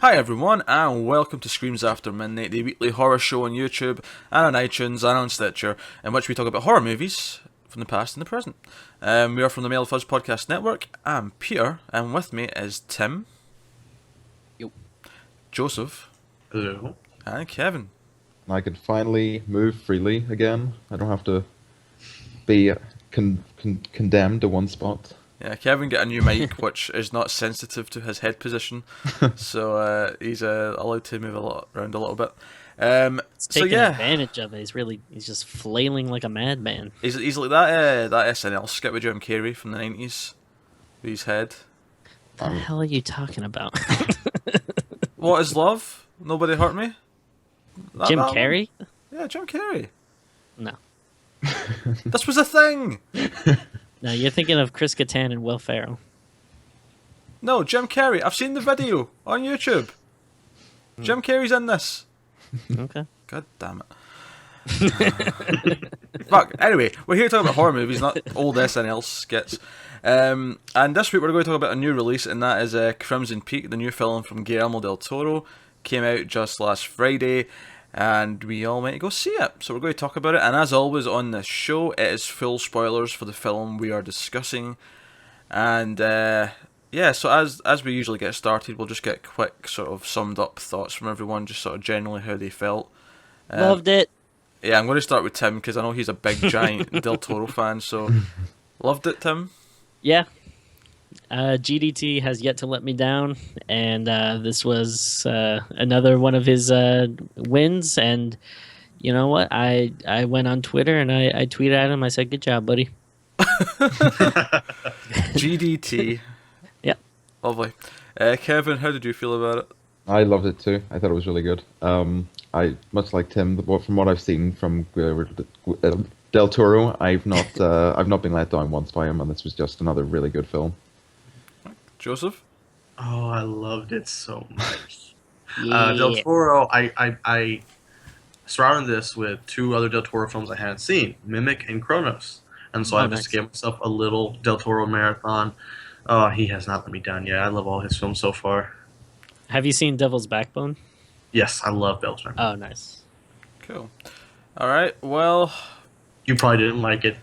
Hi everyone, and welcome to Screams After Midnight, the weekly horror show on YouTube and on iTunes and on Stitcher, in which we talk about horror movies from the past and the present. We are from the Male Fuzz Podcast Network. I'm Peter, and with me is Tim, Yo. Joseph, Hello. and Kevin. I can finally move freely again. I don't have to be condemned to one spot. Yeah, Kevin got a new mic, which is not sensitive to his head position, so he's allowed to move around a little bit. He's So taking yeah, advantage of it. He's just flailing like a madman. he's like that SNL skit with Jim Carrey from the 90s, with his head. What the hell are you talking about? What is love? Nobody hurt me. Jim That one? Carrey? Yeah, Jim Carrey. No. This was a thing. No, you're thinking of Chris Kattan and Will Ferrell. No, Jim Carrey. I've seen the video on YouTube. Jim Carrey's in this. Okay. God damn it. Fuck. Anyway, we're here talking about horror movies, not old SNL skits. And this week we're going to talk about a new release, and that is Crimson Peak, the new film from Guillermo del Toro. Came out just last Friday, and we all went to go see it. So we're going to talk about it, and as always on this show, it is full spoilers for the film we are discussing. And yeah, so as we usually get started, we'll just get quick sort of summed up thoughts from everyone, just sort of generally how they felt. Loved it. Yeah, I'm going to start with Tim because I know he's a big giant Del Toro fan. So loved it, Tim. Yeah. GDT has yet to let me down, and this was another one of his wins. And you know what? I went on Twitter and I tweeted at him. I said, "Good job, buddy." GDT. Yeah. Lovely. Kevin, how did you feel about it? I loved it too. I thought it was really good. I much like Tim, from what I've seen from Del Toro, I've not been let down once by him, and this was just another really good film. Joseph? Oh, I loved it so much. Yeah. Del Toro, I surrounded this with two other Del Toro films I hadn't seen, Mimic and Kronos. And so I nice. just gave myself a little Del Toro marathon. Oh, he has not let me down yet. I love all his films so far. Have you seen Devil's Backbone? Yes, I love Devil's Backbone. Oh, nice. Cool. Alright, well, You probably didn't like it.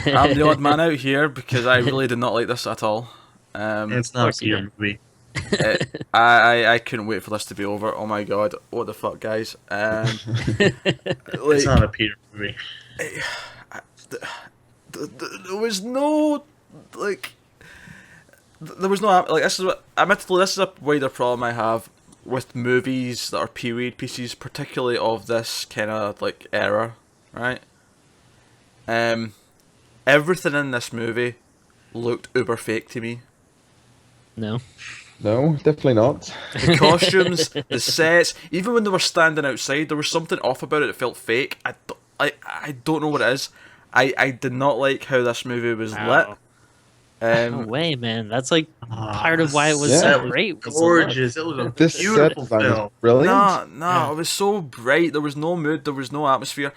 I'm the odd man out here because I really did not like this at all. It's not a course you Peter did. movie. I couldn't wait for this to be over. Oh my god, what the fuck, guys? It's not a Peter movie. There was no this is what admittedly this is a wider problem I have with movies that are period pieces, particularly of this kind of like era, right? Everything in this movie looked uber fake to me. No. No, definitely not. The costumes, the sets, even when they were standing outside, there was something off about it that felt fake. I don't know what it is. I did not like how this movie was Wow. lit. No way, man. That's like part of why it was Yeah. so great. was the Gorgeous. It was a This set beautiful design was film. brilliant. No, Yeah. it was so bright. There was no mood. There was no atmosphere.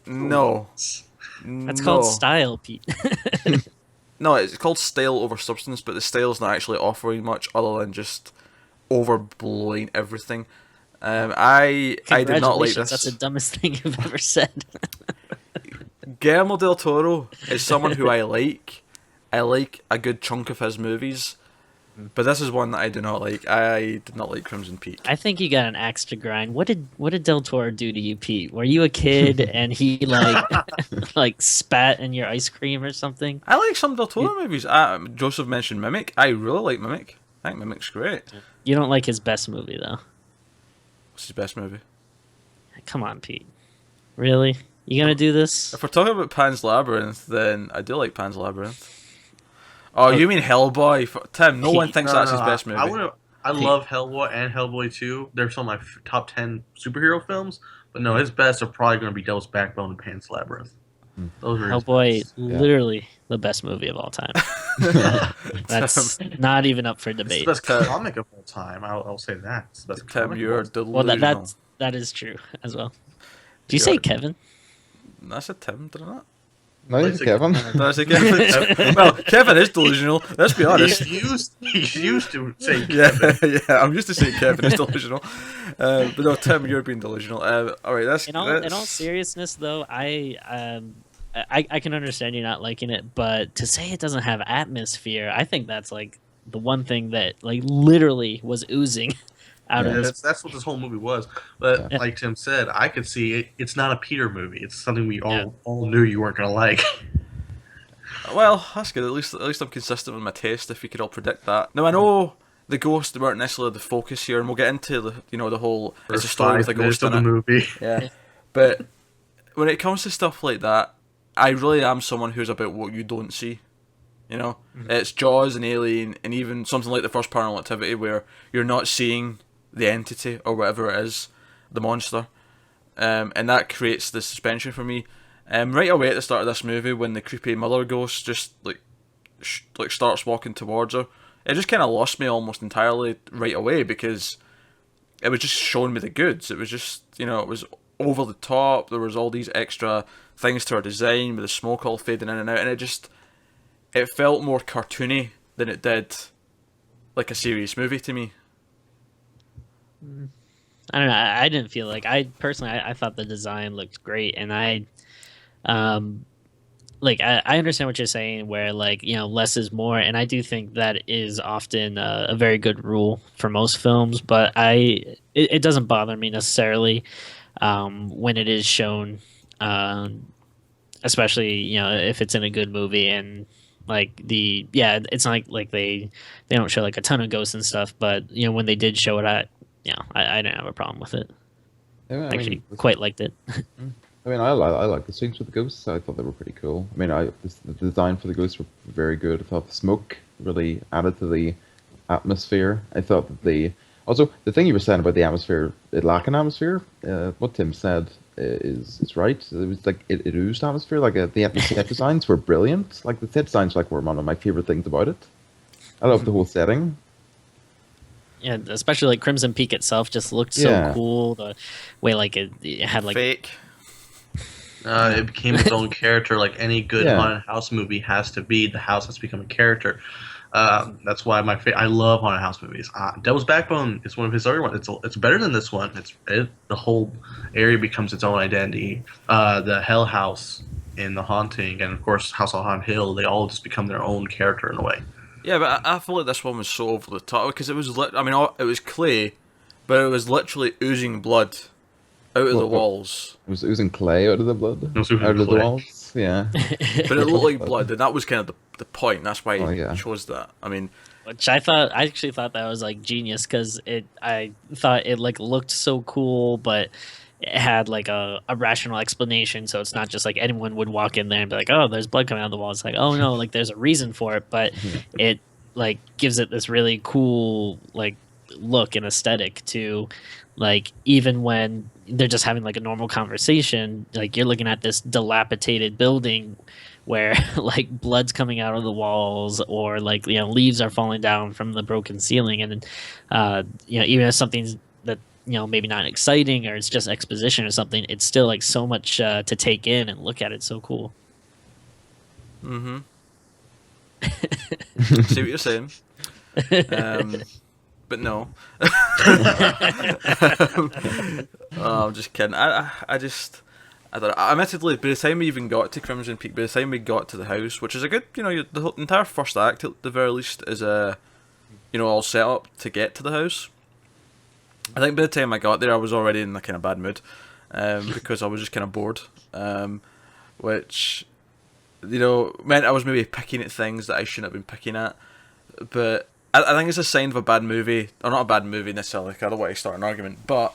No. That's called style, Pete. No, it's called style over substance, but the style's not actually offering much other than just overblowing everything. I did not like Congratulations, this. That's the dumbest thing you've ever said. Guillermo del Toro is someone who I like. I like a good chunk of his movies, but this is one that I do not like. I did not like Crimson Peak. I think you got an axe to grind. What did Del Toro do to you, Pete? Were you a kid and he like spat in your ice cream or something? I like some del Toro movies. Joseph mentioned Mimic. I really like Mimic. I think Mimic's great. You don't like his best movie though. What's his best movie? Come on, Pete. Really? You gonna do this? If we're talking about Pan's Labyrinth, then I do like Pan's Labyrinth. Oh, you mean Hellboy? Tim, no one thinks that's his best movie. I love Hellboy and Hellboy 2. They're some of my top 10 superhero films. But no, his best are probably going to be Devil's Backbone and Pan's Labyrinth. Those are his Hellboy, best. literally the best movie of all time. That's not even up for It's the debate. best comic of all time. I'll say that. It's the best Tim, comic of you're all time. Well, delusional. that is true as well. Do you say You're- Kevin? I said Tim, did I not? Nice, Kevin. Did I say Kevin? Well, Kevin is delusional. Let's be honest. He's used to saying Yeah, Kevin. yeah. I'm used to saying Kevin is delusional, but no, Tim, you're being delusional. All right, that's In all seriousness, though, I can understand you not liking it, but to say it doesn't have atmosphere, I think that's like the one thing that like literally was oozing out Yeah, of this. that's what this whole movie was. But Yeah. like Tim said, I could see it. It's not a Peter movie. It's something we all knew you weren't gonna like. Well, that's good. At least I'm consistent with my taste. If you could all predict that. Now I know the ghosts weren't necessarily the focus here, and we'll get into the whole it's a story with a ghost of in the it. movie. Yeah, but when it comes to stuff like that, I really am someone who's about what you don't see. You know, it's Jaws and Alien, and even something like the first Paranormal Activity, where you're not seeing the entity or whatever it is, the monster, and that creates the suspension for me. Right away at the start of this movie, when the creepy mother ghost just like starts walking towards her, it just kind of lost me almost entirely right away, because it was just showing me the goods. It was just, it was over the top. There was all these extra things to her design with the smoke all fading in and out, and it felt more cartoony than it did like a serious movie to me. I don't know. I didn't feel like I personally. I thought the design looked great, and I understand what you're saying, where like less is more, and I do think that is often a very good rule for most films. But it doesn't bother me necessarily when it is shown, especially if it's in a good movie, and it's not like they don't show like a ton of ghosts and stuff, but when they did show it, I didn't have a problem with it. Yeah, I Actually, mean, quite liked it. I mean, I like the scenes with the ghosts. I thought they were pretty cool. I mean, the design for the ghosts were very good. I thought the smoke really added to the atmosphere. I thought that also the thing you were saying about the atmosphere, it lacking atmosphere. What Tim said is right. It was like it oozed atmosphere. Like the set designs were brilliant. Like the set designs were one of my favorite things about it. I love the whole setting. Yeah, especially like Crimson Peak itself just looked so cool. The way like it had like Fake. It became its own character, like any good Yeah. haunted house movie has to be. The house has to become a character. That's why I love haunted house movies. Devil's Backbone is one of his other ones. It's better than this one. The whole area becomes its own identity. The Hell House in The Haunting, and of course House on Haunted Hill, they all just become their own character in a way. Yeah, but I feel like this one was so over the top, because it was it was clay, but it was literally oozing blood out of the walls. It was oozing clay out of the blood, It was oozing out of the clay. walls. Yeah. But it looked like blood, and that was kind of the point. That's why Oh, he yeah. chose that. I mean, which I actually thought that was like genius, because I thought it like looked so cool, but it had like a rational explanation, so it's not just like anyone would walk in there and be like, oh, there's blood coming out of the wall. It's like, oh no, like there's a reason for it, but it like gives it this really cool like look and aesthetic to, like, even when they're just having like a normal conversation, like you're looking at this dilapidated building where like blood's coming out of the walls, or like leaves are falling down from the broken ceiling, and even if something's that maybe not exciting, or it's just exposition or something, it's still like so much to take in and look at. It so cool. see what you're saying. But no. I'm just kidding. I don't know. Admittedly, by the time we even got to Crimson Peak, by the time we got to the house, which is a good, the whole entire first act at the very least is all set up to get to the house. I think by the time I got there, I was already in a kind of bad mood, because I was just kind of bored, which, meant I was maybe picking at things that I shouldn't have been picking at. But I think it's a sign of a bad movie, or not a bad movie necessarily, like, I don't want to start an argument, but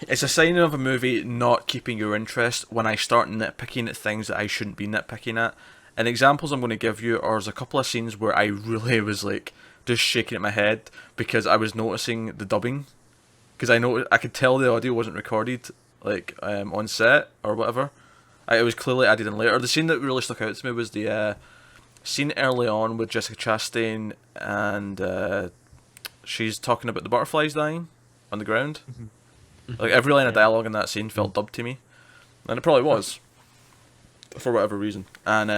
it's a sign of a movie not keeping your interest when I start nitpicking at things that I shouldn't be nitpicking at. And examples I'm going to give you are, there's a couple of scenes where I really was like just shaking at my head because I was noticing the dubbing, because I could tell the audio wasn't recorded like on set or whatever. It was clearly added in later. The scene that really stuck out to me was the scene early on with Jessica Chastain, and she's talking about the butterflies dying on the ground. Like every line of dialogue in that scene felt dubbed to me, and it probably was. for whatever reason, and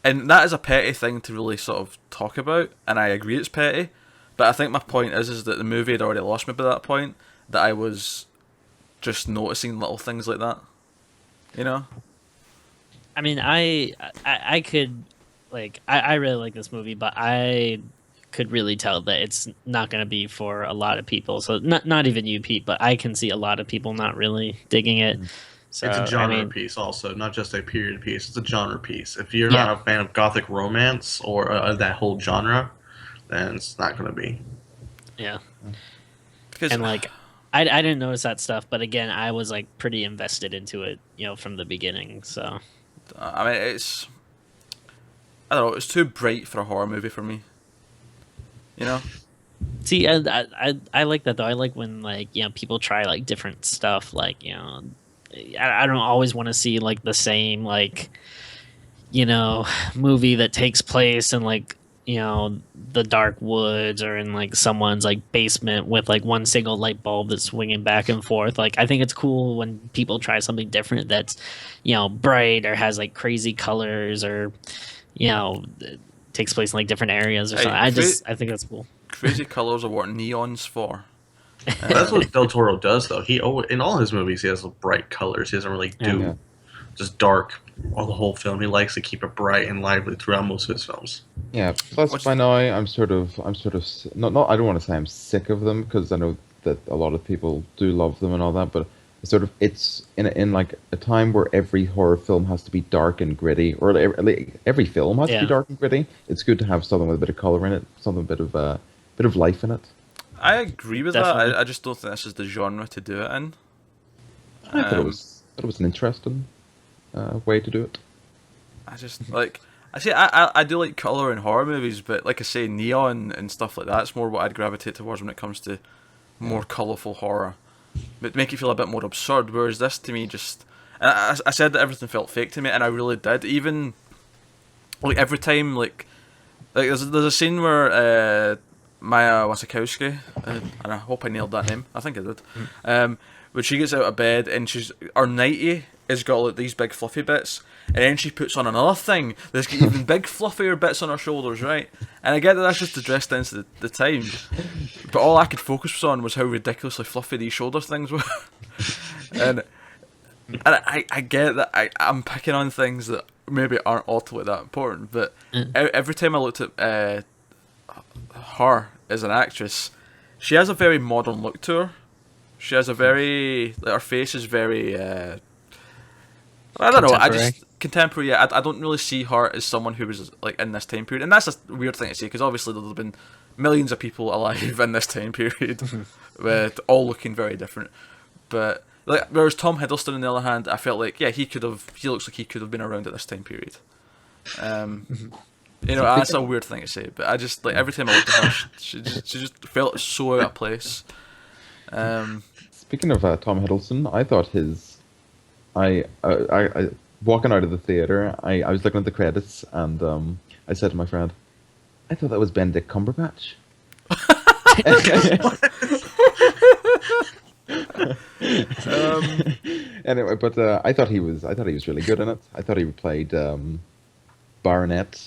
that is a petty thing to really sort of talk about, and I agree it's petty, but I think my point is that the movie had already lost me by that point, that I was just noticing little things like that, you know? I mean, I could, like, I really like this movie, but I could really tell that it's not going to be for a lot of people. So not even you, Pete, but I can see a lot of people not really digging it. So, It's a genre I mean, piece, also, not just a period piece. It's a genre piece. If you're Yeah. not a fan of gothic romance or that whole genre, then it's not going to be. yeah. Because And like, I didn't notice that stuff, but again, I was like pretty invested into it, from the beginning. So I mean, I don't know, it's too bright for a horror movie for me, you know? see, I like that though. I like when like people try like different stuff. Like I don't always want to see like the same like movie that takes place in like the dark woods or in like someone's like basement with like one single light bulb that's swinging back and forth. Like I think it's cool when people try something different that's bright or has like crazy colors or takes place in like different areas or Hey, something. I think that's cool. Crazy colours are what neon's for. That's what Del Toro does, though. In all his movies, he has bright colors. He doesn't really do Yeah. just dark all the whole film. He likes to keep it bright and lively throughout most of his films. Yeah. Plus, What's- by now I'm sort of not. I don't want to say I'm sick of them because I know that a lot of people do love them and all that, but it's in like a time where every horror film has to be dark and gritty, or every film has to Yeah. be dark and gritty. It's good to have something with a bit of color in it, something bit of life in it. I agree with Definitely. that. I just don't think this is the genre to do it in. I thought it was an interesting way to do it. I just like I do like color in horror movies, but like I say, neon and stuff like that's more what I'd gravitate towards when it comes to more colourful horror, but make it feel a bit more absurd. Whereas this to me just, and I said that everything felt fake to me, and I really did. Even like every time like there's a scene where Maya Wasikowski, and I hope I nailed that name. I think I did. When she gets out of bed and her nightie has got like these big fluffy bits, and then she puts on another thing that's got even big fluffier bits on her shoulders, right? And I get that that's just to dress down to the time, but all I could focus on was how ridiculously fluffy these shoulder things were. and I get that I'm picking on things that maybe aren't ultimately that important, but every time I looked at her as an actress, she has a very modern look to her. She has a very her face is very I don't know. I just contemporary. Yeah, I don't really see her as someone who was like in this time period, and that's a weird thing to say because obviously there's been millions of people alive in this time period, with all looking very different. But like, whereas Tom Hiddleston, on the other hand, I felt like he looks like he could have been around at this time period. That's a weird thing to say, but I just like every time I looked at her, she just felt so out of place. Speaking of Tom Hiddleston, I thought I walking out of the theater, I was looking at the credits and I said to my friend, I thought that was Benedict Cumberbatch. Anyway, but I thought he was really good in it. I thought he played Baronet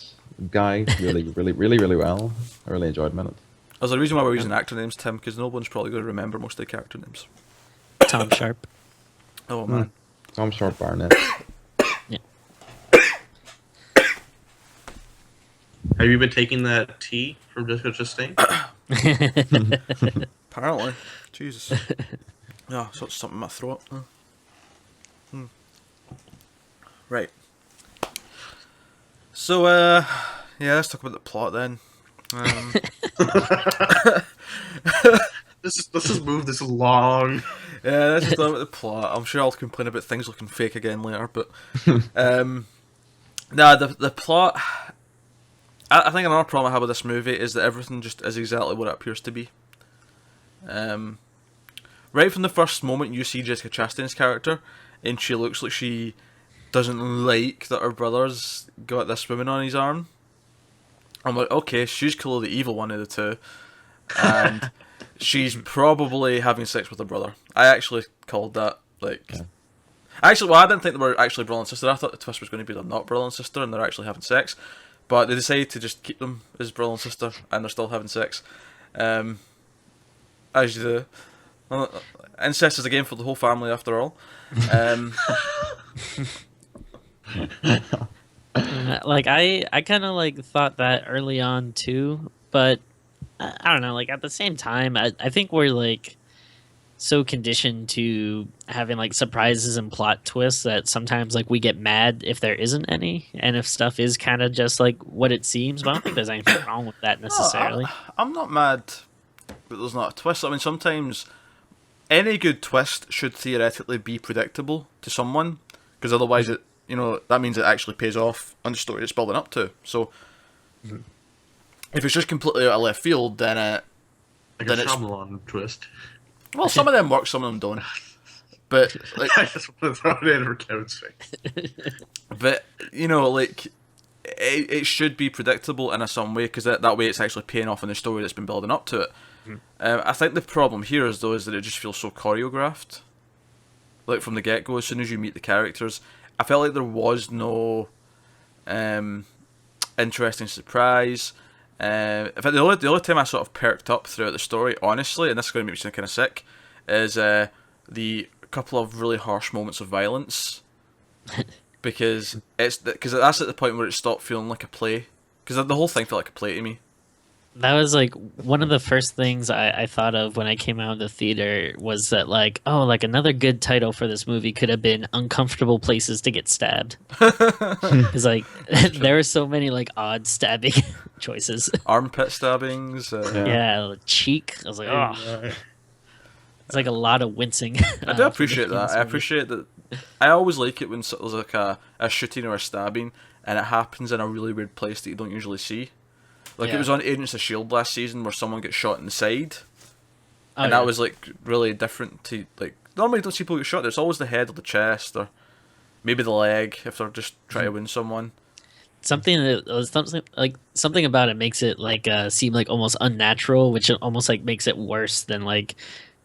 guy really well. I really enjoyed him in it. There's a reason why we're using actor names, Tim, because no one's probably going to remember most of the character names. Tom Sharp. Oh man. Tom Sharp Baronet. Yeah. Have you been taking that tea from Jessica Chastain? Apparently. Jesus. Yeah, so it's something in my throat. Right. So, let's talk about the plot then. Let's just move this along. Yeah, let's just talk about the plot. I'm sure I'll complain about things looking fake again later, but the plot. I think another problem I have with this movie is that everything just is exactly what it appears to be. Right from the first moment you see Jessica Chastain's character, and she looks like she doesn't like that her brother's got this woman on his arm. I'm like, okay, she's clearly the evil one of the two, and she's probably having sex with her brother. I actually called that, like, Actually, well, I didn't think they were actually brother and sister. I thought the twist was going to be they're not brother and sister and they're actually having sex. But they decided to just keep them as brother and sister and they're still having sex. As you do. Incest is a game for the whole family after all. Like I kind of like thought that early on too, but I don't know. Like at the same time, I think we're like so conditioned to having like surprises and plot twists that sometimes like we get mad if there isn't any, and if stuff is kind of just like what it seems. But I don't think there's anything wrong with that necessarily. I'm not mad that there's not a twist. I mean, sometimes any good twist should theoretically be predictable to someone, because otherwise it, that means it actually pays off on the story it's building up to. So if it's just completely out of left field, then Like then a it's Shyamalan twist. well, some of them work, some of them don't. But like, I just want to throw it in for Kevin's face. but like it should be predictable in some way, because that way it's actually paying off in the story that's been building up to it. I think the problem here is that it just feels so choreographed. Like from the get go, as soon as you meet the characters, I felt like there was no interesting surprise. In fact, the only time I sort of perked up throughout the story, honestly, and this is going to make me kind of sick, is the couple of really harsh moments of violence, because that's at the point where it stopped feeling like a play, because the whole thing felt like a play to me. That was like one of the first things I thought of when I came out of the theater, was that like, oh, like another good title for this movie could have been Uncomfortable Places to Get Stabbed. Because like there are so many like odd stabbing choices. Armpit stabbings. Yeah, cheek. I was like, oh, it's like a lot of wincing. I do appreciate that. I appreciate that. I always like it when there's like a shooting or a stabbing, and it happens in a really weird place that you don't usually see. Like it was on Agents of S.H.I.E.L.D. last season where someone gets shot in the side. And that was like really different to, like, normally you don't see people get shot. There's always the head or the chest or maybe the leg if they're just trying to win someone. Something about it makes it like seem like almost unnatural, which almost like makes it worse than like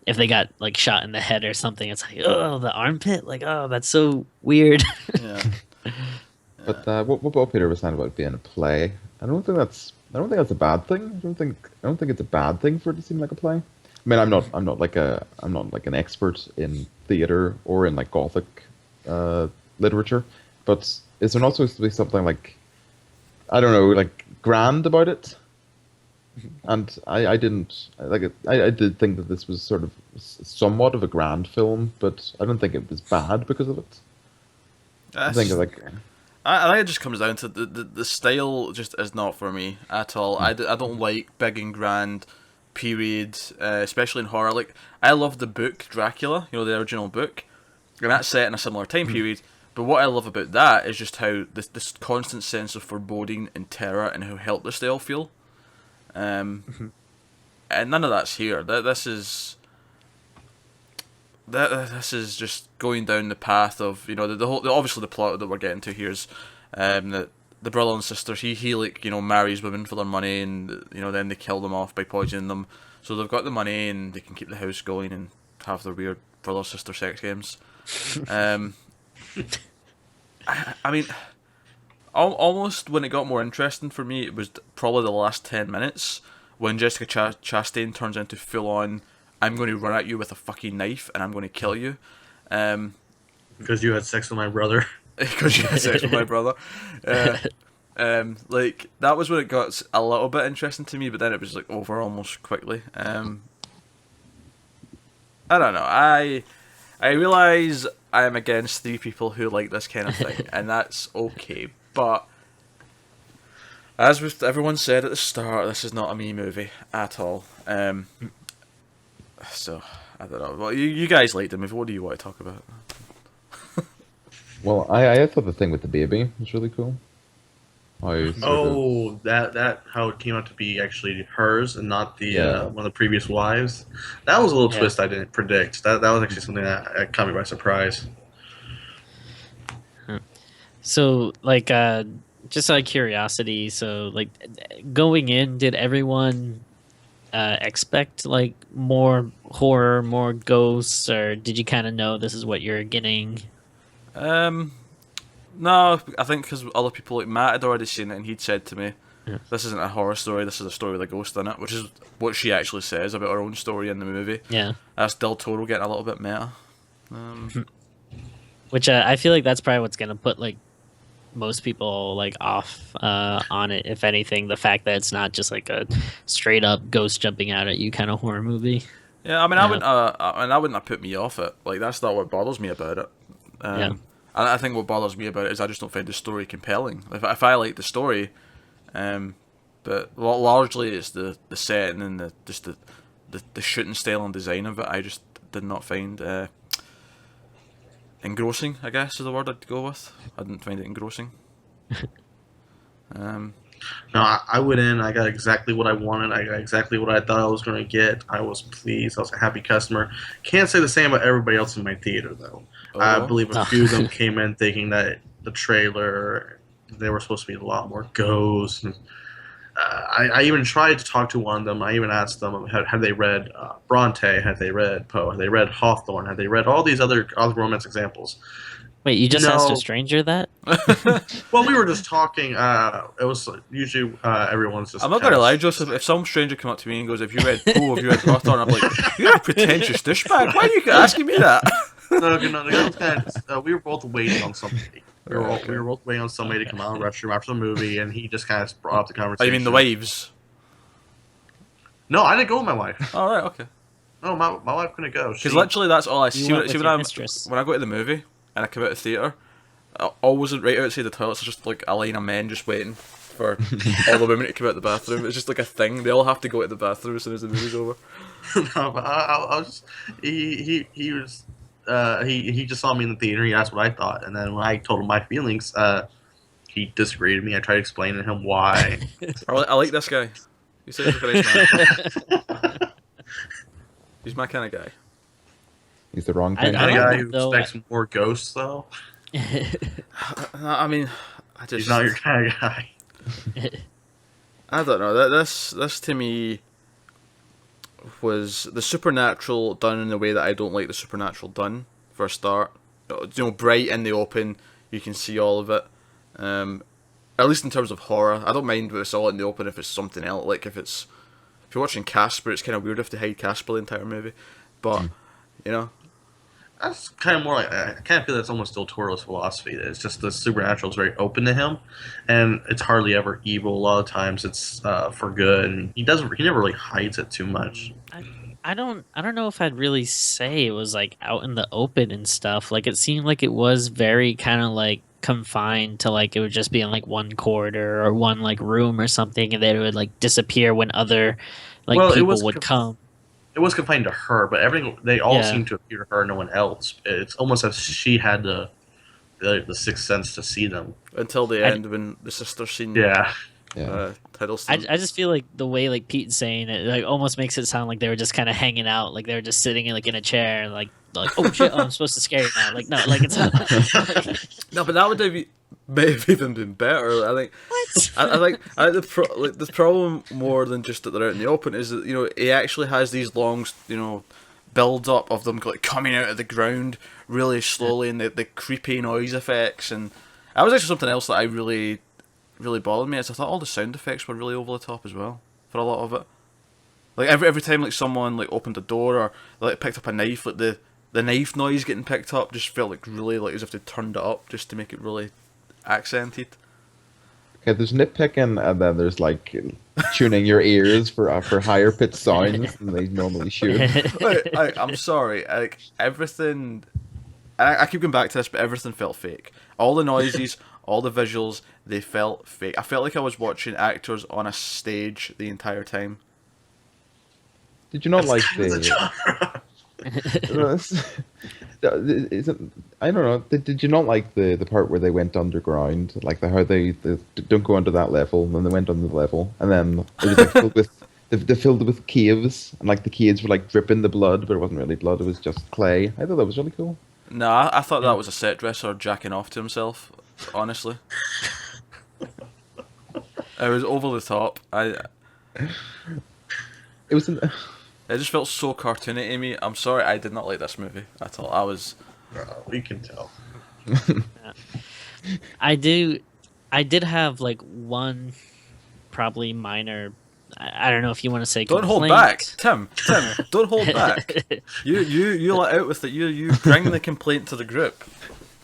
if they got like shot in the head or something. It's like, oh, the armpit, like, oh, that's so weird. Yeah. But what Bob Peter was saying about it being a play, I don't think that's a bad thing. I don't think it's a bad thing for it to seem like a play. I mean, I'm not like an expert in theater or in like Gothic literature, but is there not supposed to be something like, I don't know, like grand about it? And I didn't like it. I did think that this was sort of somewhat of a grand film, but I don't think it was bad because of it. I think like. I think it just comes down to the style just is not for me at all. I don't like big and grand period, especially in horror. Like, I love the book Dracula, the original book, and that's set in a similar time period. But what I love about that is just how this constant sense of foreboding and terror and how helpless they all feel. And none of that's here. This is just going down the path of the whole. Obviously, the plot that we're getting to here is that the brother and sister he like marries women for their money, and then they kill them off by poisoning them. So they've got the money and they can keep the house going and have their weird brother sister sex games. I mean, almost when it got more interesting for me, it was probably the last 10 minutes when Jessica Chastain turns into full on, I'm going to run at you with a fucking knife and I'm going to kill you. Because you had sex with my brother. Because you had sex with my brother. Like, that was when it got a little bit interesting to me, but then it was like over almost quickly. I don't know. I realise I am against 3 people who like this kind of thing, and that's okay. But as with everyone said at the start, this is not a me movie at all. So I don't know. Well, you guys liked the movie. What do you want to talk about? Well, I thought the thing with the baby was really cool. That how it came out to be actually hers and not the one of the previous wives. That was a little twist I didn't predict. That was actually something that caught me by surprise. So, like, just out of curiosity, so like, going in, did everyone expect like more horror, more ghosts, or did you kind of know this is what you're getting? No, I think because other people like Matt had already seen it, and he'd said to me, "This isn't a horror story. This is a story with a ghost in it," which is what she actually says about her own story in the movie. Yeah. That's Del Toro getting a little bit meta. Which I feel like that's probably what's gonna put like most people like off on it. If anything, the fact that it's not just like a straight up ghost jumping out at you kind of horror movie. Yeah, I mean, I wouldn't have put me off it. Like, that's not what bothers me about it. Yeah. I think what bothers me about it is I just don't find the story compelling. If I like the story, but largely it's the setting and the shooting style and design of it. I just did not find engrossing, I guess is the word I'd go with. I didn't find it engrossing. No, I went in. I got exactly what I wanted. I got exactly what I thought I was going to get. I was pleased. I was a happy customer. Can't say the same about everybody else in my theater, though. I believe a few of them came in thinking that the trailer, there were supposed to be a lot more ghosts. And, I even tried to talk to one of them. I even asked them, have they read Bronte? Have they read Poe? Have they read Hawthorne? Have they read all these other romance examples? Wait, you just asked No. a stranger that? Well, we were just talking. It was usually everyone's just. I'm not gonna lie, Joseph. If some stranger came up to me and goes, "Have you read Poe? Have you read Hawthorne?" I'm like, "You're a pretentious douchebag. Why are you asking me that?" No, the guy was kind of, we were both waiting on somebody. We were both waiting on somebody to come out of the restroom after the movie, and he just kind of brought up the Oh, conversation. you mean the wives? No, I didn't go with my wife. All right, okay. No, my wife couldn't go. Because literally, that's all I You see. went with When your I'm mistress. when I go to the movie and I come out of the theater, always right outside the toilets is just like a line of men just waiting for all the women to come out the bathroom. It's just like a thing. They all have to go to the bathroom as soon as the movie's over. No, but I was just he was he just saw me in the theater. He asked what I thought, and then when I told him my feelings, he disagreed with me. I tried to explain to him why. I like this guy. He says he's a nice man. He's my kind of guy. He's the wrong I kind. The don't guy know, who though. expects more ghosts, though, I mean, I just he's not your kind of guy. I don't know. This to me was the supernatural done in a way that I don't like the supernatural done. For a start, bright in the open, you can see all of it. At least in terms of horror, I don't mind when it's all in the open if it's something else. Like if you're watching Casper, it's kind of weird if they hide Casper the entire movie. But you know, That's kind of more like I kind of feel that's almost Del Toro's philosophy. That it's just the supernatural is very open to him, and it's hardly ever evil. A lot of times it's for good, and he never really hides it too much. I don't know if I'd really say it was like out in the open and stuff. Like it seemed like it was very kind of like confined to like it would just be in like one corridor or one like room or something, and then it would like disappear when other like Well, it people was would come. It was confined to her, but they all Yeah. seem to appear to her, no one else. It's almost as she had the sixth sense to see them. until the end when the sister scene. Yeah. Yeah. Hiddleston. I just feel like the way like Pete's saying it like almost makes it sound like they were just kind of hanging out, like they were just sitting in like in a chair and like oh shit, I'm supposed to scare you now. Like no, like it's not. No, but that would have maybe even been better. I think. What? I think the problem more than just that they're out in the open is that he actually has these long build up of them like coming out of the ground really slowly and the creepy noise effects, and that was actually something else that I really bothered me. Is I thought all the sound effects were really over the top as well for a lot of it. Like every time like someone like opened a door or like picked up a knife, like the knife noise getting picked up just felt like really like as if they turned it up just to make it really accented. Okay, there's nitpicking, and then there's like tuning your ears for higher pitched sounds than they normally should. I'm sorry, like everything. I keep going back to this, but everything felt fake. All the noises, all the visuals, they felt fake. I felt like I was watching actors on a stage the entire time. Did you not like The the? genre. I don't know. Did you not like the part where they went underground? Like how they don't go under that level, and then they went under the level, and then it was like filled with they're filled with caves, and like the caves were like dripping the blood, but it wasn't really blood; it was just clay. I thought that was really cool. No, I thought that was a set dresser jacking off to himself. Honestly, it was over the top. It was. It just felt so cartoony to me. I'm sorry, I did not like this movie at all. I was. We can tell. I did have like one probably minor. I don't know if you want to say Don't hold complaint. back, Tim. Don't hold back. You let out with it. You bring the complaint to the group.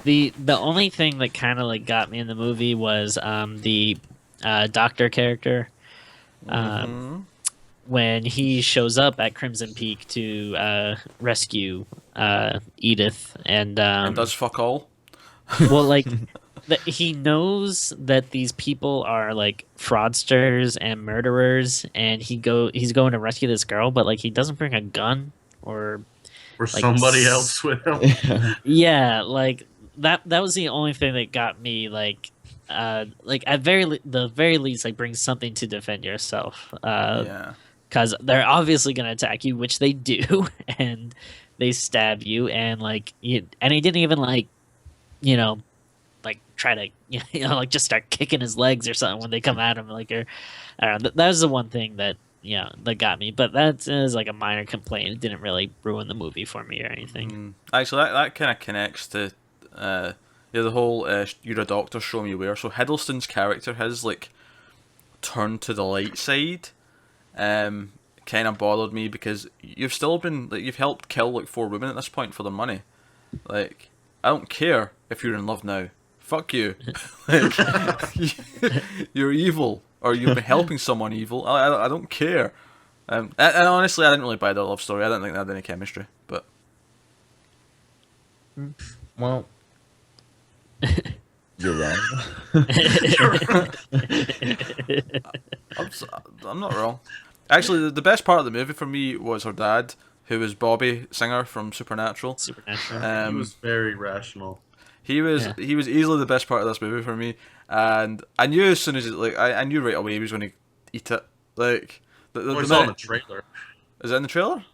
The only thing that kind of like got me in the movie was the doctor character. When he shows up at Crimson Peak to rescue Edith, and does fuck all. well, like he knows that these people are like fraudsters and murderers, and he's going to rescue this girl, but like he doesn't bring a gun or like, somebody else with him. yeah, like that was the only thing that got me like at the very least like bring something to defend yourself. Yeah. Because they're obviously going to attack you, which they do, and they stab you, and like and he didn't even like, like try to like just start kicking his legs or something when they come at him. Like, or I don't know. That was the one thing that that got me, but that is like a minor complaint. It didn't really ruin the movie for me or anything. Actually, that kind of connects to the whole you're a doctor, show me where. So Hiddleston's character, his like turn to the light side, kind of bothered me because you've still been like you've helped kill like 4 women at this point for their money. Like, I don't care if you're in love now. Fuck you. Like, you're evil, or you've been helping someone evil. I don't care. And honestly, I didn't really buy their love story. I didn't think they had any chemistry. But Well, you're wrong. I'm not wrong. Actually, the best part of the movie for me was her dad, who was Bobby Singer from Supernatural. Supernatural. He was very rational. He was easily the best part of this movie for me, and I knew as soon as I knew right away he was going to eat it. Like We saw in the trailer. Is it in the trailer?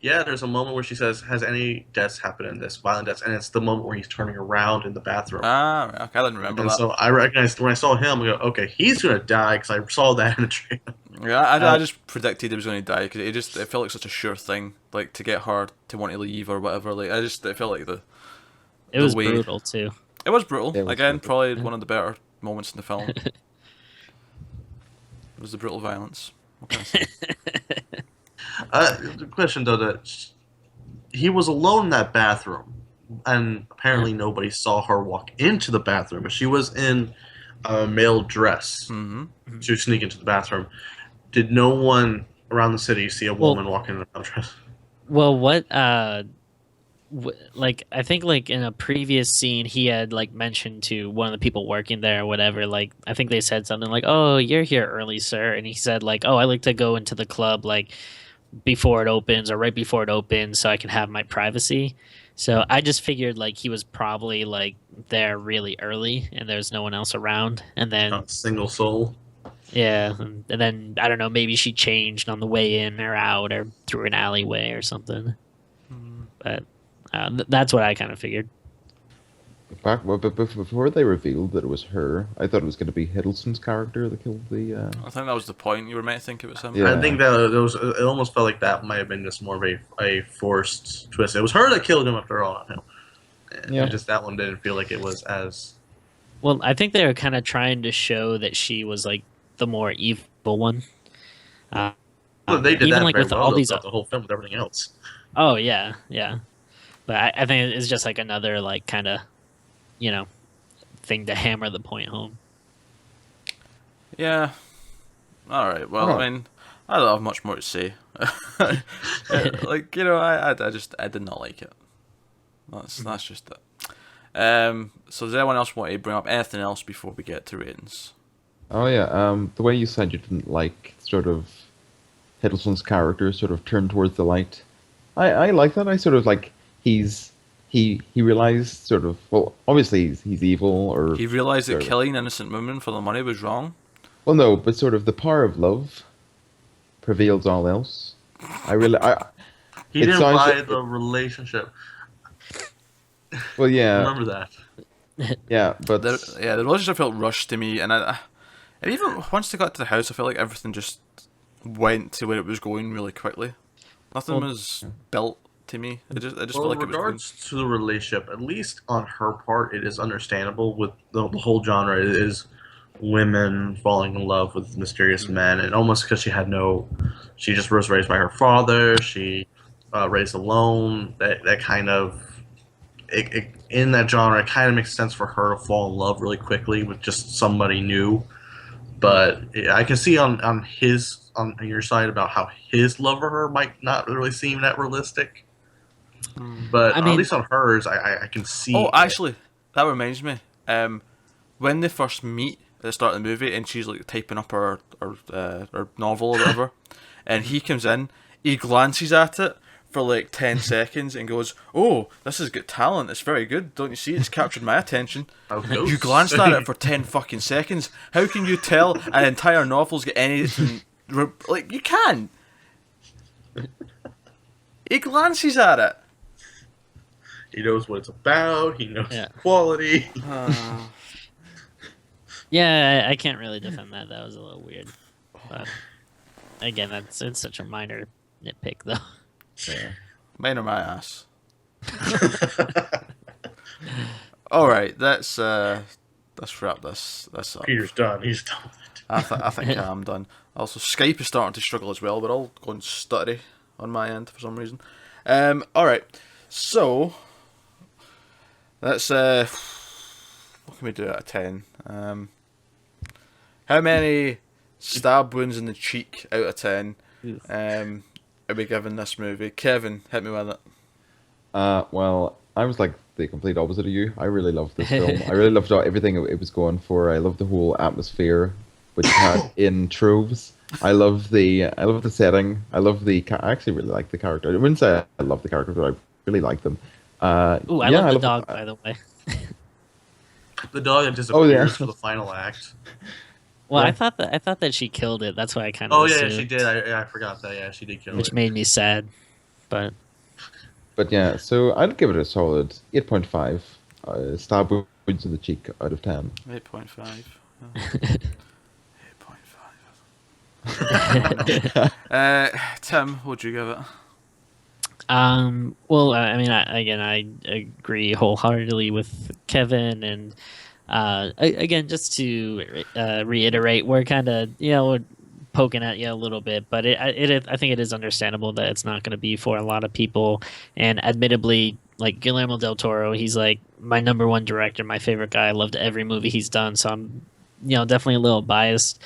Yeah, there's a moment where she says, "Has any deaths happened in this violent deaths?" And it's the moment where he's turning around in the bathroom. Ah, right, okay, I didn't remember And that. so I recognized when I saw him, I go, "Okay, he's gonna die," because I saw that in the trailer. Yeah, I just predicted he was going to die because it felt like such a sure thing, like to get her to want to leave or whatever. Like it felt like It was way- brutal too. it was brutal. It was Again, brutal. probably one of the better moments in the film. It was the brutal violence. What can I say? The question though, that he was alone in that bathroom, and apparently nobody saw her walk into the bathroom. But she was in a male dress to sneak into the bathroom. Did no one around the city see a woman walking in a male dress? Well, what like I think like in a previous scene he had like mentioned to one of the people working there or whatever, like I think they said something like, "Oh, you're here early, sir," and he said like, "Oh, I like to go into the club like before it opens or right before it opens so I can have my privacy." So I just figured like he was probably like there really early and there's no one else around, and then Not a single soul. yeah, and then I don't know, maybe she changed on the way in or out or through an alleyway or something. But that's what I kind of figured. But before they revealed that it was her, I thought it was going to be Hiddleston's character that killed the. I think that was the point. You were meant to think it was him. Yeah. I think that it almost felt like that might have been just more of a forced twist. It was her that killed him after all, not him. Yeah. Just that one didn't feel like it was as. Well, I think they were kind of trying to show that she was like the more evil one. Well, they did even that like very with well all though, these. throughout the whole film with everything else. Oh yeah, yeah. But I think it's just like another like kind of, thing to hammer the point home. Yeah. All right. Well, Alright. I mean, I don't have much more to say. Like I did not like it. That's just it. So does anyone else want to bring up anything else before we get to ratings? Oh yeah. The way you said you didn't like sort of Hiddleston's character sort of turned towards the light. I like that. I sort of like he realized sort of, well, obviously he's evil, or He realized that sort of- killing innocent women for the money was wrong. well, no, but sort of the power of love prevails all else. He It didn't sounds buy like- the relationship. Well, yeah, Remember that. yeah, but The relationship felt rushed to me, and even once they got to the house, I felt like everything just went to where it was going really quickly. Nothing Well- was built to me. It just Well, felt in like it was weird. regards to the relationship, at least on her part, it is understandable. With the whole genre, it is women falling in love with mysterious men, and almost because she just was raised by her father. She raised alone. That kind of in that genre, it kind of makes sense for her to fall in love really quickly with just somebody new. But I can see on your side about how his love for her might not really seem that realistic. But I at mean, least on hers, I can see. Oh, actually, that reminds me. When they first meet at the start of the movie, and she's like typing up her novel or whatever, and he comes in, he glances at it for like 10 seconds and goes, "Oh, this has got talent. It's very good. Don't you see? It's captured my attention." You glanced at it for 10 fucking seconds. How can you tell an entire novel's got anything? Like, you can. He glances at it. He knows what it's about. He knows Yeah. the quality. yeah, I can't really defend that. That was a little weird. But again, it's such a minor nitpick, though. Yeah. Mine or my ass. All right, let's wrap this up. Peter's done. He's done with it. I think I'm done. Also, Skype is starting to struggle as well. We're all going stuttery on my end for some reason. All right, so let's what can we do out of 10? How many stab wounds in the cheek out of 10? Are we giving this movie? Kevin, hit me with it. Well, I was like the complete opposite of you. I really loved this film. I really loved everything it was going for. I loved the whole atmosphere, which it had in troves. I love the setting. I love I actually really like the character. I wouldn't say I love the characters, but I really like them. Ooh, I love the dog, by the way. The dog that disappears yeah. for the final act. Well, Yeah. I thought that she killed it. That's why I kind of. Oh yeah, assumed, she did. I forgot that. Yeah, she did kill which it. made me sad. But But yeah, so I'd give it a solid 8.5. Stab wounds in the cheek out of 10. 8.5. 8.5. Tim, what'd you give it? well, I mean, I agree wholeheartedly with Kevin, and again, just to reiterate, we're kind of we're poking at you a little bit, but I think it is understandable that it's not going to be for a lot of people, and admittedly, like Guillermo del Toro, he's like my number one director, my favorite guy. I loved every movie he's done, so I'm definitely a little biased.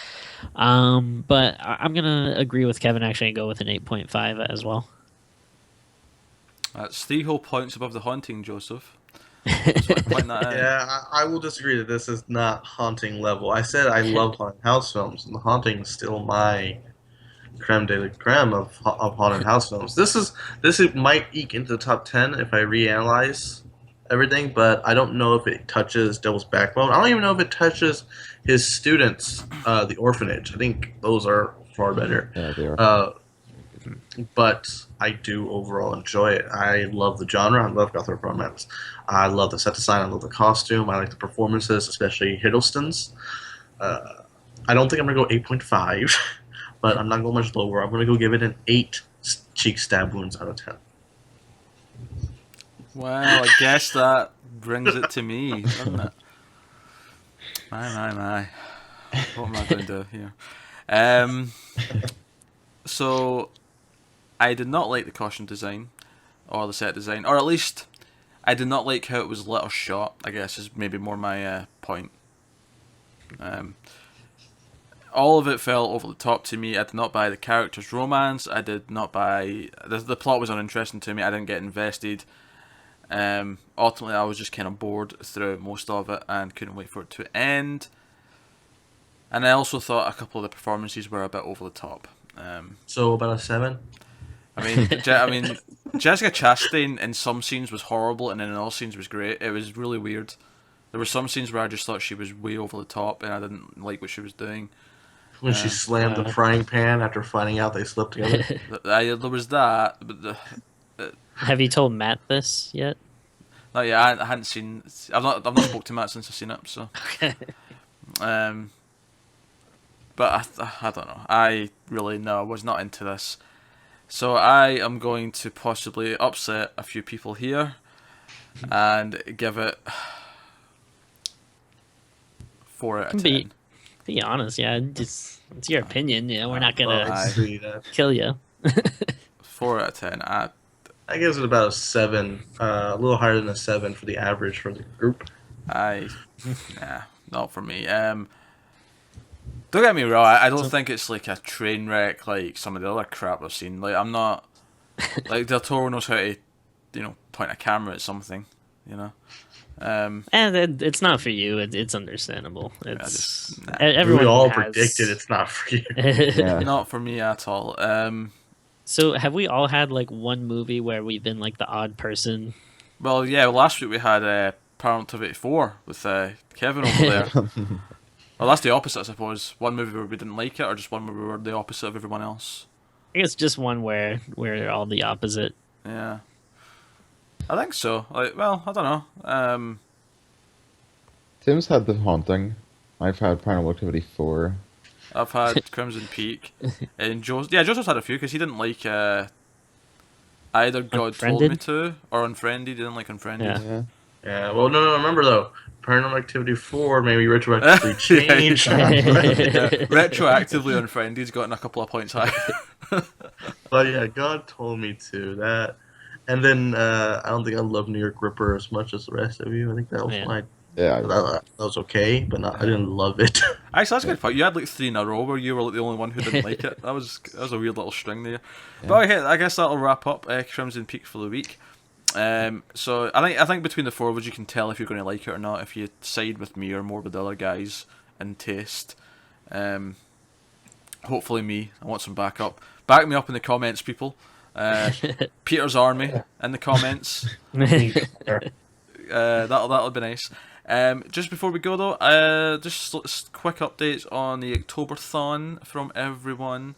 But I'm gonna agree with Kevin actually and go with an 8.5 as well. That's 3 whole points above The Haunting, Joseph. Just want to point that out. Yeah, I will disagree that this is not Haunting level. I said I love haunted house films, and The Haunting is still my creme de la creme of haunted house films. This might eke into the top 10 if I reanalyze everything, but I don't know if it touches Devil's Backbone. I don't even know if it touches his students, The Orphanage. I think those are far better. Yeah, they are. But I do overall enjoy it. I love the genre. I love Gothic romance. I love the set design. I love the costume. I like the performances, especially Hiddleston's. I don't think I'm going to go 8.5, but I'm not going much lower. I'm going to go give it an 8 cheek stab wounds out of 10. Well, I guess that brings it to me, doesn't it? My. What am I going to do here? So, I did not like the costume design, or the set design, or at least I did not like how it was lit or shot, I guess is maybe more my point. All of it felt over the top to me. I did not buy the character's romance. I did not buy... The plot was uninteresting to me. I didn't get invested. Ultimately, I was just kind of bored throughout most of it and couldn't wait for it to end. And I also thought a couple of the performances were a bit over the top. So about a 7? I mean, Jessica Chastain in some scenes was horrible, and in other scenes was great. It was really weird. There were some scenes where I just thought she was way over the top, and I didn't like what she was doing. When she slammed the frying pan after finding out they slept together. There was that, but Have you told Matt this yet? no, yeah, I hadn't seen. I've not spoke to Matt since I've seen it. So, but I don't know. I really I was not into this. So I am going to possibly upset a few people here and give it 4 out of 10. Be honest, yeah. Just it's your opinion. Yeah, we're not Well, gonna I see that. kill you. 4 out of 10. I guess it's about a 7, a little higher than a 7 for the average for the group. Nah, not for me. Don't get me wrong. I don't think it's like a train wreck like some of the other crap I've seen. Like I'm not like Del Toro knows how to, point a camera at something. And it's not for you. It's understandable. It's just- nah. everyone We all has- predicted it's not for you. Yeah. Not for me at all. So have we all had like one movie where we've been like the odd person? Well, yeah. Last week we had Paramount 84 with Kevin over there. Well, that's the opposite, I suppose. One movie where we didn't like it, or just one movie where we were the opposite of everyone else. I guess just one where we're all the opposite. Yeah, I think so. Like, well, I don't know. Tim's had The Haunting. I've had Paranormal Activity 4. I've had Crimson Peak, and Joseph's had a few because he didn't like either God Told Me Unfriended? To or Unfriended. He didn't like Unfriended. Yeah. Yeah. Yeah, well, no, remember though, Paranormal Activity 4 maybe retroactively Yeah, changed. Yeah, retroactively Unfriended's gotten a couple of points higher. But yeah, God Told Me To, that. And then I don't think I love New York Ripper as much as the rest of you. I think that was Yeah. fine. Yeah. That was okay, but I didn't love it. Actually, that's a good point. You had like 3 in a row where you were like the only one who didn't like it. That was a weird little string there. But okay, I guess that'll wrap up Crimson Peak for the week. So I think between the 4 of us, you can tell if you're going to like it or not. If you side with me or more with the other guys in taste. Hopefully me. I want some backup. Back me up in the comments, people. Peter's Army in the comments. That'll be nice. Just before we go though, just quick updates on the Octoberthon from everyone.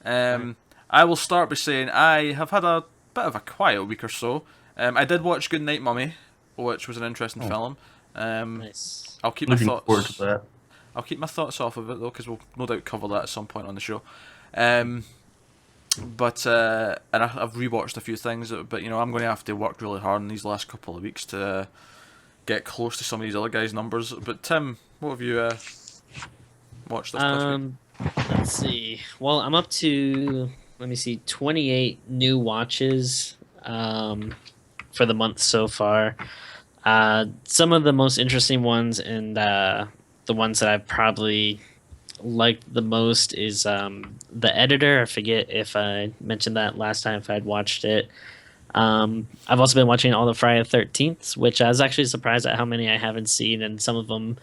I will start by saying I have had a bit of a quiet week or so. I did watch Good Night Mummy, which was an interesting film. Nice. I'll keep my Looking thoughts. forward to that. I'll keep my thoughts off of it though, because we'll no doubt cover that at some point on the show. But and I've rewatched a few things, but I'm going to have to work really hard in these last couple of weeks to get close to some of these other guys' numbers. But Tim, what have you watched this past week? Let's see. Well, I'm up to 28 new watches for the month so far. Some of the most interesting ones and the ones that I've probably liked the most is The Editor. I forget if I mentioned that last time, if I'd watched it. I've also been watching all the Friday the 13th, which I was actually surprised at how many I haven't seen, and some of them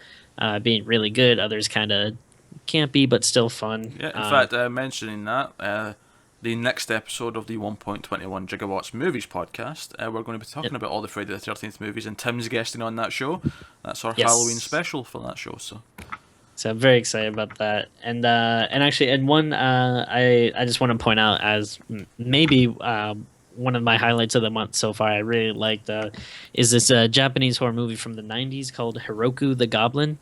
being really good, others kind of campy but still fun. Yeah, in fact, mentioning that, the next episode of the 1.21 Gigawatts Movies podcast, we're going to be talking about all the Friday the 13th movies, and Tim's guesting on that show. That's our Yes. Halloween special for that show. So I'm very excited about that. And actually, and one I just want to point out as maybe one of my highlights of the month so far. I really liked is this Japanese horror movie from the 90s called Hiroku the Goblin.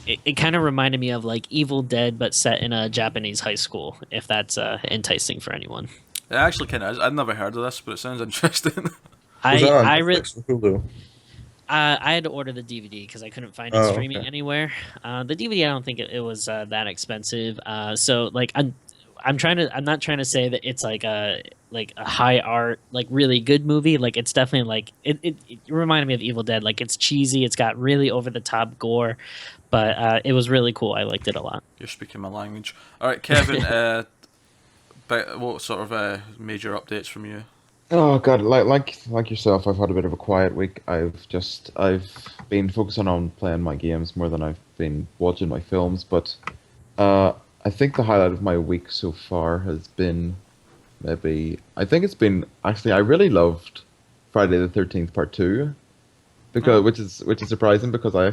It kind of reminded me of like Evil Dead, but set in a Japanese high school. If that's enticing for anyone. It actually kind of is. I've never heard of this, but it sounds interesting. Was that on I Netflix or Hulu? I had to order the DVD because I couldn't find it Oh, streaming okay. anywhere. The DVD, I don't think it was that expensive. So like I'm not trying to say that it's like a high art, like really good movie. Like it's definitely like it reminded me of Evil Dead. Like it's cheesy. It's got really over the top gore, but it was really cool. I liked it a lot. You're speaking my language. All right, Kevin. But what sort of major updates from you? Oh god, like yourself, I've had a bit of a quiet week. I've been focusing on playing my games more than I've been watching my films. But I think the highlight of my week so far has been I think I really loved Friday the 13th Part 2 because which is surprising because I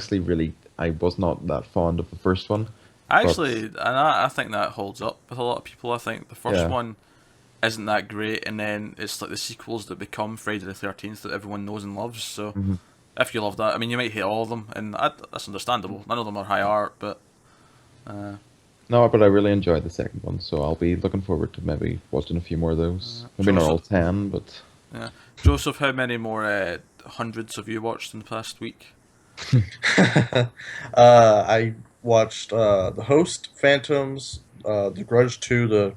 was not that fond of the first one. Actually, and I think that holds up with a lot of people. I think the first Yeah. one isn't that great, and then it's like the sequels that become Friday the 13th that everyone knows and loves. So if you love that, I mean, you might hate all of them, and that's understandable. None of them are high art, but No, but I really enjoyed the second one, so I'll be looking forward to maybe watching a few more of those. Maybe not all 10, but Yeah. Joseph, how many more hundreds have you watched in the past week? I watched The Host, Phantoms, The Grudge 2, the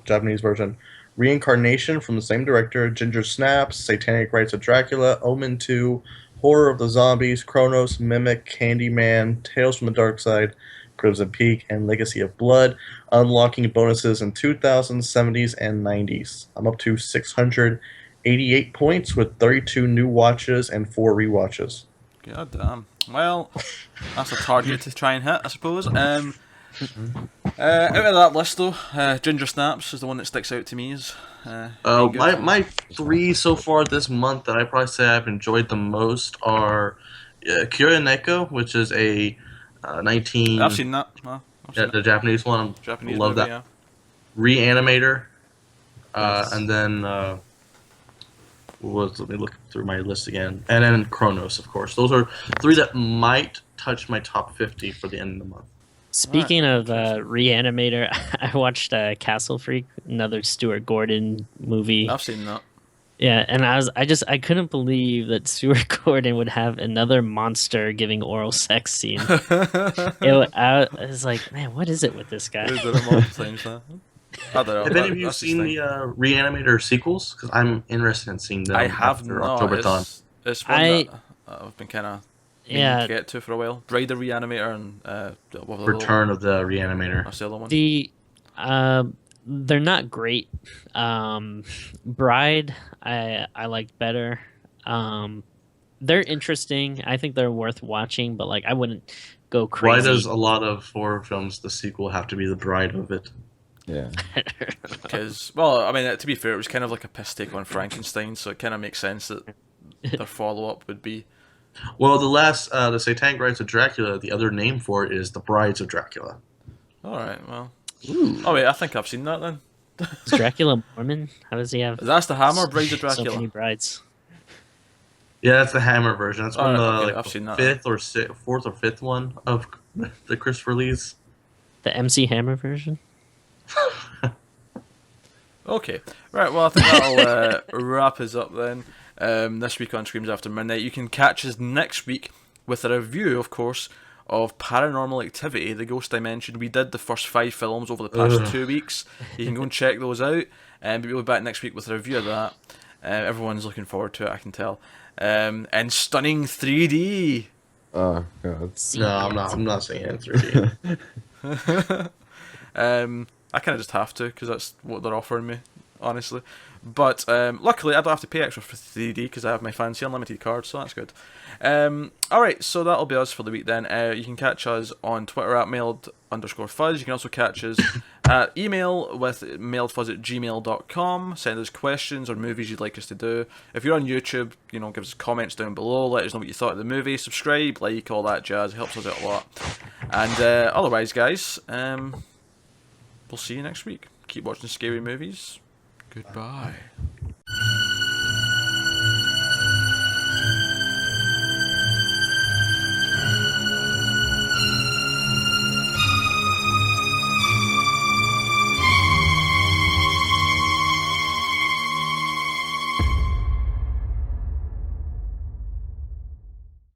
Japanese version, Reincarnation from the same director, Ginger Snaps, Satanic Rites of Dracula, Omen 2, Horror of the Zombies, Chronos, Mimic, Candyman, Tales from the Dark Side, Crimson Peak, and Legacy of Blood, unlocking bonuses in 2000s, 70s, and 90s. I'm up to 688 points with 32 new watches and 4 rewatches. God damn. Well, that's a target to try and hit, I suppose. Out of that list, though, Ginger Snaps is the one that sticks out to me as being good. My 3 so far this month that I probably say I've enjoyed the most are Kira Neko, which is a 19. I've seen that. Well, I've seen The Japanese one. Japanese Love movie, that. yeah. Reanimator, Nice. and then let me look through my list again, and then Chronos, of course. Those are 3 that might touch my top 50 for the end of the month. Speaking of Reanimator, I watched Castle Freak, another Stuart Gordon movie. I've seen that. Yeah, and I couldn't believe that Stuart Gordon would have another monster giving oral sex scene. I was like, man, what is it with this guy? Is it a multiple times now? I don't know. Have any of you That's his seen thing. the Reanimator sequels? Because I'm interested in seeing them I have after not. October Dawn. It's one that I've been kind of Yeah, to get to for a while. Bride of Reanimator and what was the Return of the Reanimator. What's the other one? they're not great. Bride, I liked better. They're interesting. I think they're worth watching, but like I wouldn't go crazy. Why does a lot of horror films the sequel have to be the bride of it? yeah. Because, well, I mean, to be fair, it was kind of like a piss take on Frankenstein, so it kind of makes sense that their follow-up would be... Well, the Satanic Rites of Dracula, the other name for it is the Brides of Dracula. Alright, well... Oh wait, I think I've seen that then. Is Dracula Mormon? How does he have That's the Hammer, Bride of so many Dracula. brides? Yeah, that's the Hammer version. That's one of the Alright, okay, like, I've seen that. fourth or fifth one of the Christopher Lee's. The MC Hammer version? Okay, right, well, I think that'll wrap us up then. This week on Screams After Midnight. You can catch us next week with a review, of course, of Paranormal Activity, The Ghost Dimension. We did the first 5 films over the past 2 weeks. You can go and check those out. And we'll be back next week with a review of that. Everyone's looking forward to it, I can tell. And stunning 3D. Oh god. No, I'm not saying it in 3D. I kind of just have to, because that's what they're offering me, honestly. But luckily, I don't have to pay extra for 3D, because I have my fancy unlimited card, so that's good. Alright, so that'll be us for the week then. You can catch us on Twitter at mailed_fuzz. You can also catch us at email with mailedfuzz@gmail.com. Send us questions or movies you'd like us to do. If you're on YouTube, give us comments down below. Let us know what you thought of the movie. Subscribe, like, all that jazz. It helps us out a lot. And otherwise, guys, we'll see you next week. Keep watching scary movies. Goodbye.